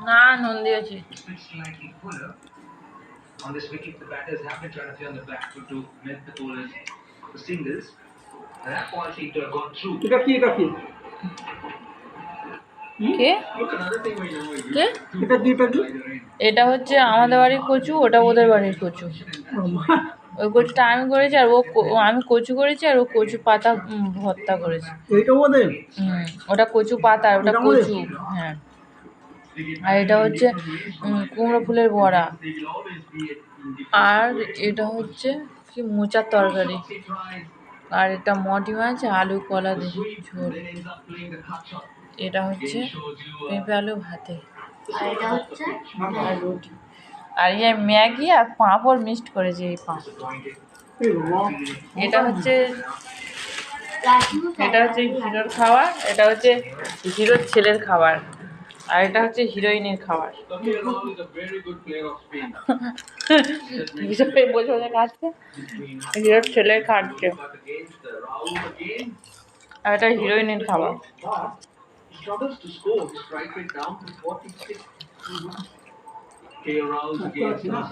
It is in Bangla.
না নুন দিয়েছি। On this wicket, the batters have been trying to play on the back foot to make the bowlers the singles. And that ball seemed to have gone through. কে এটা হচ্ছে আমাদের বাড়ির কচু, ওটা ওদের বাড়ির কচু। ওই কচুটা আমি করেছি আর আমি কচু করেছি আর ও কচু পাতা ভর্তা করেছে। ওটা কচু পাতা আর ওটা কচু। হ্যাঁ, আর এটা হচ্ছে কুমড়ো ফুলের বড়া, আর এটা হচ্ছে কি মোচার তরকারি, আর এটা মটি মাছ আলু কলা দিয়ে ঝোল, এটা হচ্ছে পেঁপে আলু ভাতে, আর এটা হচ্ছে আর রুটি, আর ইয়ে ম্যাগি আর পাঁপড় মিক্সড করেছে এই পাঁপড়। এটা হচ্ছে হিরোর খাবার, এটা হচ্ছে হিরোর ছেলের খাবার, আর এটা হচ্ছে হিরোইনের খাবার। বসে বসে খাচ্ছে, হিরোর ছেলে খাচ্ছে, আর এটা হিরোইনের খাবার। Struggles to score his strike rate down to 46. KL Rahul's against Nas.